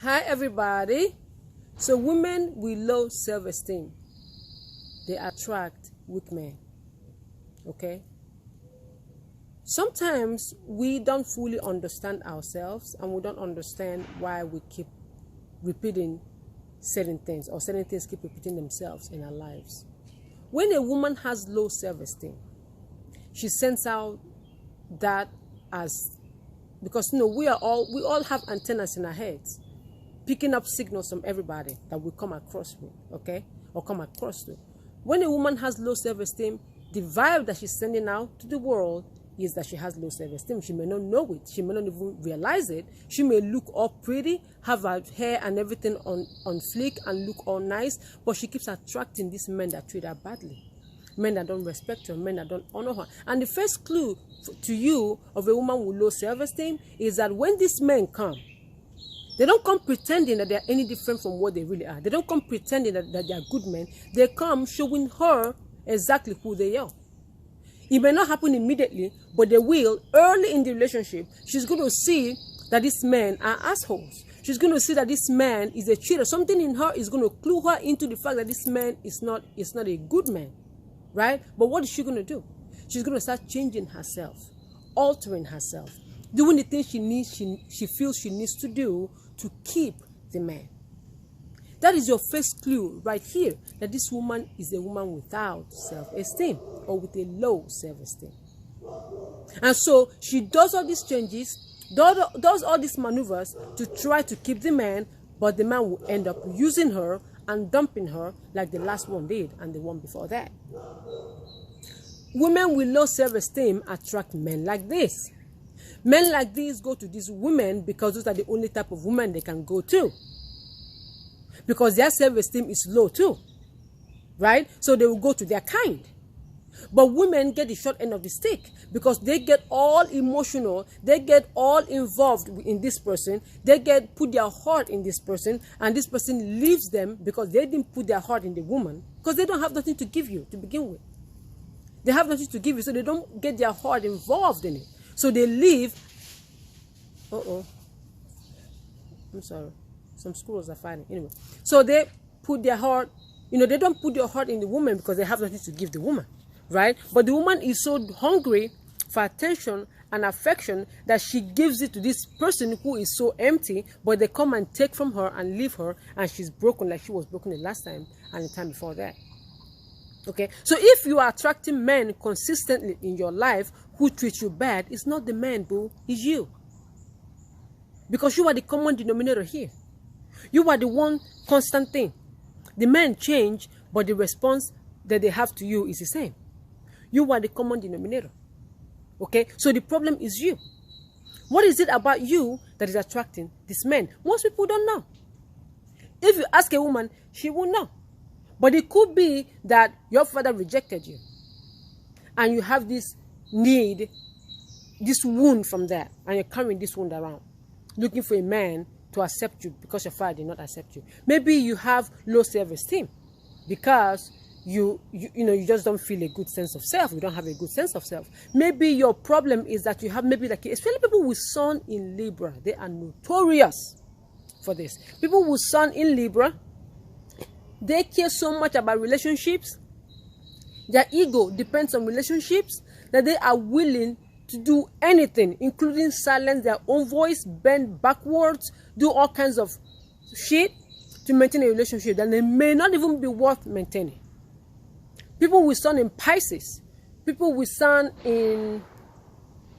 Hi everybody. So women with low self-esteem, they attract weak men. Okay? Sometimes we don't fully understand ourselves and we don't understand why we keep repeating certain things, or certain things keep repeating themselves in our lives. When a woman has low self-esteem, she sends out that as, because we all have antennas in our heads, picking up signals from everybody that we come across with, okay, or come across to. When a woman has low self-esteem, the vibe that she's sending out to the world is that she has low self-esteem. She may not know it. She may not even realize it. She may look all pretty, have her hair and everything on fleek and look all nice, but she keeps attracting these men that treat her badly. Men that don't respect her, men that don't honor her. And the first clue to you of a woman with low self-esteem is that when these men come, they don't come pretending that they are any different from what they really are. They don't come pretending that they are good men. They come showing her exactly who they are. It may not happen immediately, but they will. Early in the relationship, she's going to see that these men are assholes. She's going to see that this man is a cheater. Something in her is going to clue her into the fact that this man is not a good man, right? But what is she going to do? She's going to start changing herself, altering herself, doing the things she feels she needs to do to keep the man. That is your first clue right here, that this woman is a woman without self-esteem, or with a low self-esteem. And so she does all these changes, does all these maneuvers to try to keep the man, but the man will end up using her and dumping her like the last one did and the one before that. Women with low self-esteem attract men like this. Men like these go to these women because those are the only type of women they can go to. Because their self-esteem is low too, right? So they will go to their kind. But women get the short end of the stick because they get all emotional, they get all involved in this person, they put their heart in this person, and this person leaves them because they didn't put their heart in the woman, because they don't have nothing to give you to begin with. They have nothing to give you, so they don't get their heart involved in it. So they leave. I'm sorry. Some squirrels are fighting. Anyway, so they put their heart, they don't put their heart in the woman because they have nothing to give the woman, right? But the woman is so hungry for attention and affection that she gives it to this person who is so empty, but they come and take from her and leave her, and she's broken like she was broken the last time and the time before that. Okay, so if you are attracting men consistently in your life who treat you bad, it's not the man, boo, it's you. Because you are the common denominator here. You are the one constant thing. The men change, but the response that they have to you is the same. You are the common denominator. Okay, so the problem is you. What is it about you that is attracting these men? Most people don't know. If you ask a woman, she will know. But it could be that your father rejected you, and you have this need, this wound from that, and you're carrying this wound around, looking for a man to accept you because your father did not accept you. Maybe you have low self-esteem because you just don't feel a good sense of self. You don't have a good sense of self. Maybe your problem is that you have, maybe like, especially people with sun in Libra, they are notorious for this. People with sun in Libra, they care so much about relationships. Their ego depends on relationships that they are willing to do anything, including silence their own voice, bend backwards, do all kinds of shit to maintain a relationship that they may not even be worth maintaining. People with sun in Pisces, people with sun in,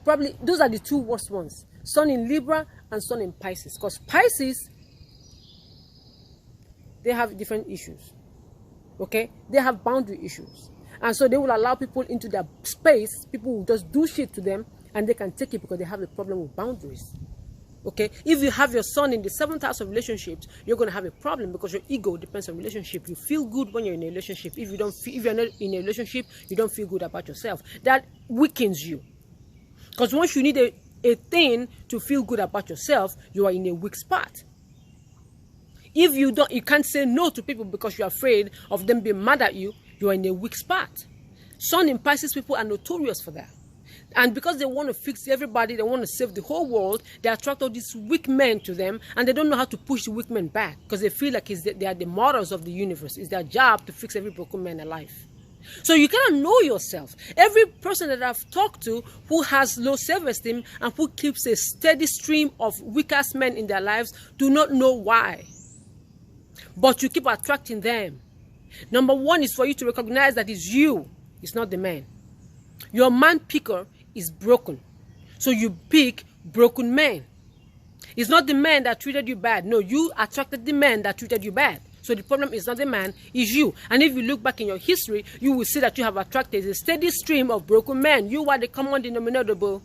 probably, those are the two worst ones. Sun in Libra and sun in Pisces. Because Pisces, they have different issues, okay? They have boundary issues. And so they will allow people into their space. People will just do shit to them, and they can take it because they have a problem with boundaries, okay? If you have your sun in the 7th house of relationships, you're going to have a problem because your ego depends on relationship. You feel good when you're in a relationship. If you're not in a relationship, you don't feel good about yourself. That weakens you. Because once you need a thing to feel good about yourself, you are in a weak spot. If you can't say no to people because you're afraid of them being mad at you, you are in a weak spot. Sun in Pisces people are notorious for that. And because they want to fix everybody, they want to save the whole world, they attract all these weak men to them, and they don't know how to push the weak men back because they feel like they are the models of the universe. It's their job to fix every broken man alive. So you cannot know yourself. Every person that I've talked to who has low self-esteem and who keeps a steady stream of weakest men in their lives do not know why. But you keep attracting them. Number one is for you to recognize that it's you, it's not the man. Your man picker is broken. So you pick broken men. It's not the man that treated you bad. No, you attracted the man that treated you bad. So the problem is not the man, it's you. And if you look back in your history, you will see that you have attracted a steady stream of broken men. You are the common denominator, bro.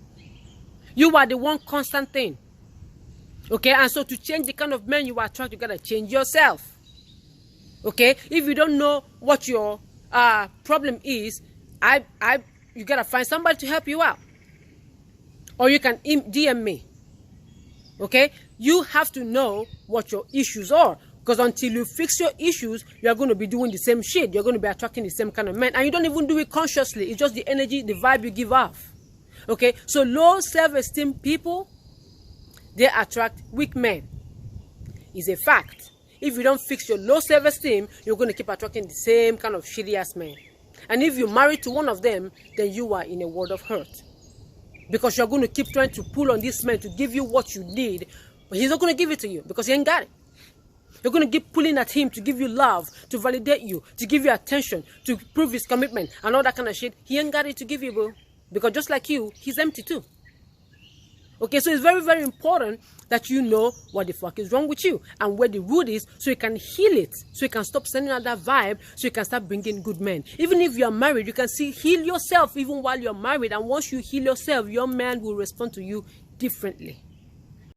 You are the one constant thing. Okay, and so to change the kind of men you attract, you gotta change yourself. Okay, if you don't know what your problem is, you gotta find somebody to help you out. Or you can DM me. Okay, you have to know what your issues are. Because until you fix your issues, you're going to be doing the same shit. You're going to be attracting the same kind of men. And you don't even do it consciously. It's just the energy, the vibe you give off. Okay? So low self-esteem people, they attract weak men. It's a fact. If you don't fix your low self-esteem, you're going to keep attracting the same kind of shitty-ass men. And if you're married to one of them, then you are in a world of hurt. Because you're going to keep trying to pull on this man to give you what you need. But he's not going to give it to you because he ain't got it. You're going to keep pulling at him to give you love, to validate you, to give you attention, to prove his commitment, and all that kind of shit. He ain't got it to give you, bro. Because just like you, he's empty too. Okay, so it's very, very important that you know what the fuck is wrong with you and where the root is so you can heal it, so you can stop sending out that vibe, so you can start bringing good men. Even if you're married, you can heal yourself even while you're married. And once you heal yourself, your man will respond to you differently.